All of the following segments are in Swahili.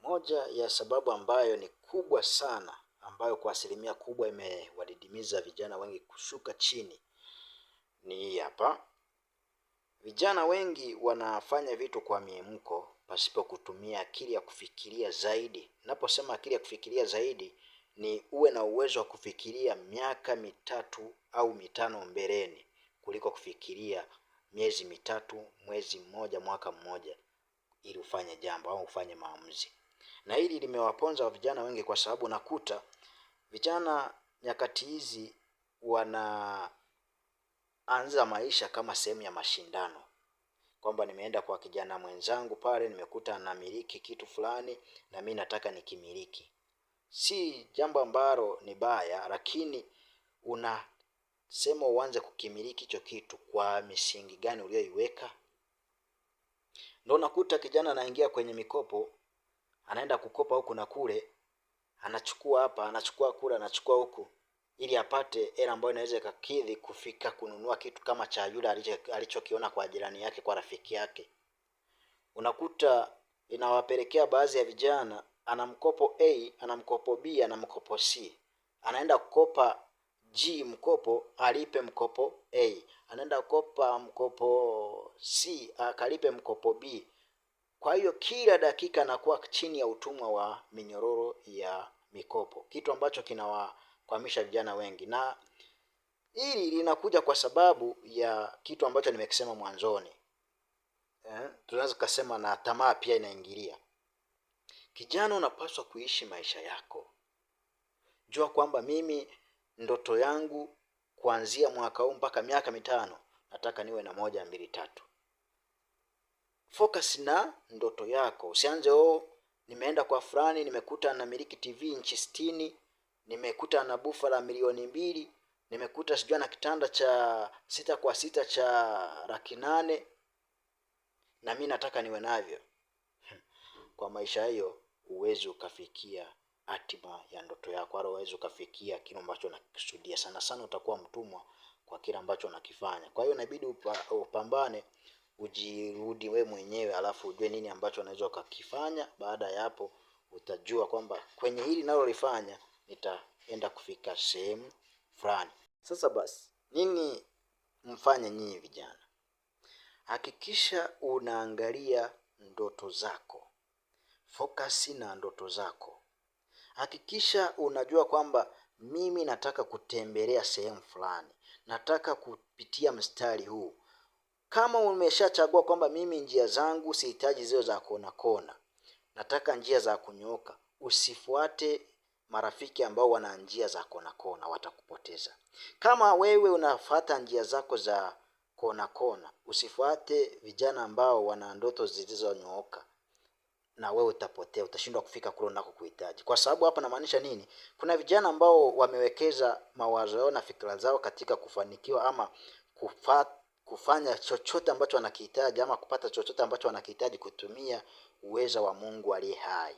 Moja ya sababu ambayo ni kubwa sana, ambayo kwa asilimia kubwa imewadidimiza vijana wengi kushuka chini, ni hii hapa. Vijana wengi wanafanya vitu kwa mihemko pasipo kutumia akili ya kufikiria zaidi. Naposema akili ya kufikiria zaidi, ni uwe na uwezo wa kufikiria miaka 3 au 5 mbeleni kuliko kufikiria miezi 3, mwezi mmoja, mwaka mmoja ili ufanye jambo au ufanye maamuzi. Na hili limewaponza vijana wengi kwa sababu nakuta vijana nyakati hizi wanaanza maisha kama sehemu ya mashindano. Kwamba nimeenda kwa kijana mwenzangu pale, nimekuta anamiliki kitu fulani na mimi nataka nikimiliki. Si jambo ambalo ni baya, lakini unasema uanze kukimiliki hicho kitu kwa misingi gani uliyoiweka? Ndio nakuta kijana anaingia kwenye mikopo, anaenda kukopa huku na kule, anachukua hapa, anachukua kule, anachukua huku, ili apate hela ambayo inaweza ikakidhi kufika kununua kitu kama cha yule alichokiona kwa jirani yake, kwa rafiki yake. Unakuta inawapelekea baadhi ya vijana, ana mkopo A, ana mkopo B, ana mkopo C. Anaenda kukopa G mkopo, alipe mkopo A. Anaenda kukopa mkopo C, akalipe mkopo B. Kwa hiyo kila dakika anakuwa chini ya utumwa wa minyororo ya mikopo, kitu ambacho kinawakwamisha vijana wengi. Na hili linakuja kwa sababu ya kitu ambacho nimekisema mwanzoni. Tunaweza kusema na tamaa pia inaingilia. Kijana, unapaswa kuishi maisha yako. Jua kwamba mimi ndoto yangu kuanzia mwaka huu mpaka miaka 5 nataka niwe na 1, 2, 3. Focus na ndoto yako. Usianze nimeenda kwa fulani, nimekuta anamiliki TV inchi 60, nimekuta ana bufa la milioni 2, nimekuta sijua na kitanda cha 6x6 cha 800,000 na mimi nataka niwe navyo. Kwa maisha hiyo huwezi ukafikia hatima ya ndoto yako, wala huwezi ukafikia kile ambacho unakikusudia. Sana sana utakuwa mtumwa kwa kile ambacho unakifanya. Kwa hiyo inabidi upambane, ujirudi wewe mwenyewe, alafu ujue nini ambacho unaweza ukakifanya. Baada ya hapo utajua kwamba kwenye hili ninalolifanya nitaenda kufika sehemu fulani. Sasa basi, nini mfanye nyinyi vijana? Hakikisha unaangalia ndoto zako. Focus na ndoto zako. Hakikisha unajua kwamba mimi nataka kutembelea sehemu fulani, nataka kupitia mstari huu. Kama umeshachagua kwamba mimi njia zangu sihitaji zile za kona kona, nataka njia za kunyooka, usifuate marafiki ambao wana njia za kona kona, watakupoteza. Kama wewe unafuata njia zako za kona kona, usifuate vijana ambao wana ndoto zilizonyooka, na wewe utapotea, utashindwa kufika kule unakokuhitaji. Kwa sababu hapa namaanisha nini? Kuna vijana ambao wamewekeza mawazo yao na fikra zao katika kufanikiwa ama kufanya chochote ambacho wanakihitaji, ama kupata chochote ambacho wanakihitaji kutumia uweza wa Mungu aliye hai.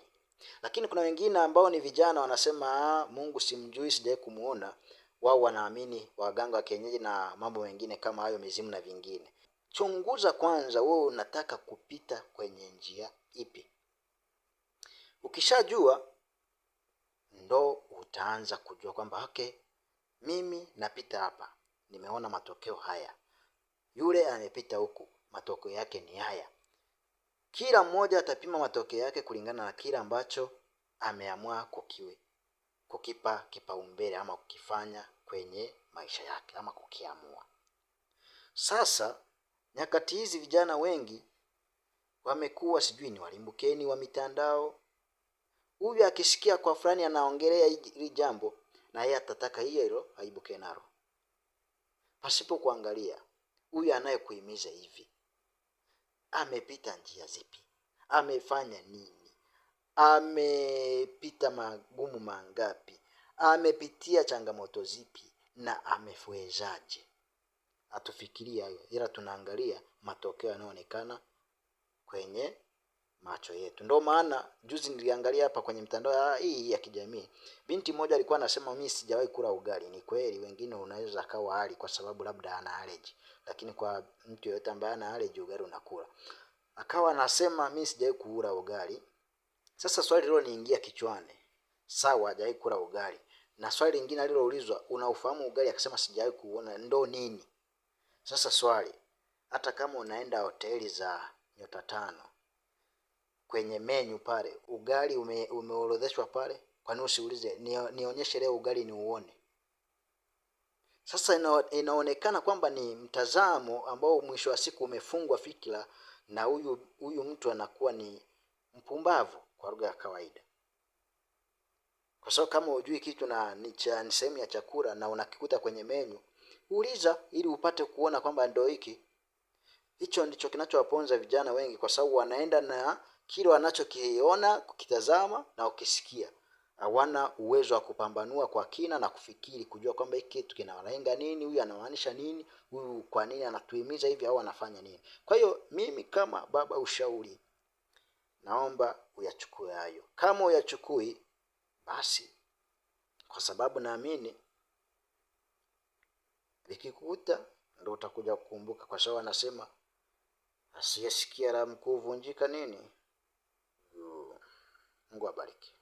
Lakini kuna wengine ambao ni vijana wanasema Mungu simjui, sijawahi kumuona. Wao wanaamini waganga wa kienyeji na mambo mengine kama hayo, mizimu na vingine. Chunguza kwanza wewe unataka kupita kwenye njia ipi. Ukishajua ndo utaanza kujua kwamba okay, mimi napita hapa, nimeona matokeo haya. Yule amepita huku, matokeo yake ni haya. Kila mmoja atapima matokeo yake kulingana na kile ambacho ameamua kukipa kipaumbele ama kukifanya kwenye maisha yake ama kukiamua. Sasa nyakati hizi vijana wengi wamekuwa sijui ni walimbukeni wa mitandao. Huyu akisikia kwa fulani anaongelea hili jambo, na yeye atataka hilo aibuke nalo, pasipo kuangalia huyu anayekuhimiza hivi amepita njia zipi, amefanya nini, amepita magumu mangapi, amepitia changamoto zipi na amefuezaje. Hatufikiria hayo, ila tunaangalia matokeo yanayoonekana kwenye macho yetu. Ndio maana juzi niliangalia hapa kwenye mtandao hii ya kijamii, binti moja alikuwa anasema mimi sijawahi kula ugali. Ni kweli, wengine unaweza kawa hali kwa sababu labda ana allergy, lakini kwa mtu yeyote ambaye ana allergy ugali unakula. Akawa anasema mimi sijawahi kula ugali, Sasa swali lilo niingia kichwani, sawa hajawahi kula ugali. Na swali lingine aliloulizwa, unaufahamu ugali? Akasema sijawahi kuona. Ndo nini? Sasa swali, hata kama unaenda hoteli za nyota 5, kwenye menu pale ugali umeorodheshwa pale, kwa nini usiulize nionyeshe leo ugali ni uone? Sasa inaonekana kwamba ni mtazamo ambao mwisho wa siku umefungwa fikra, na huyu mtu anakuwa ni mpumbavu kwa lugha ya kawaida. Kwa sababu kama hujui kitu na ni sehemu ya chakula na unakikuta kwenye menu, uliza ili upate kuona kwamba ndio hiki. Hicho ndicho kinachowaponza vijana wengi, kwa sababu wanaenda na kile wanachokiona, kukitazama na ukisikia. Hawana uwezo wa kupambanua kwa kina na kufikiri kujua kwamba hiki kitu kinalenga nini, huyu anamaanisha nini, huyu kwa nini anatuhimiza hivi au anafanya nini. Kwa hiyo mimi kama baba ushauri, naomba uyachukue hayo. Kama uyachukui, basi kwa sababu naamini vikikuta ndio utakuja kukumbuka, kwa sababu anasema asiyesikia la mkuu huvunjika nini. Mungu abariki.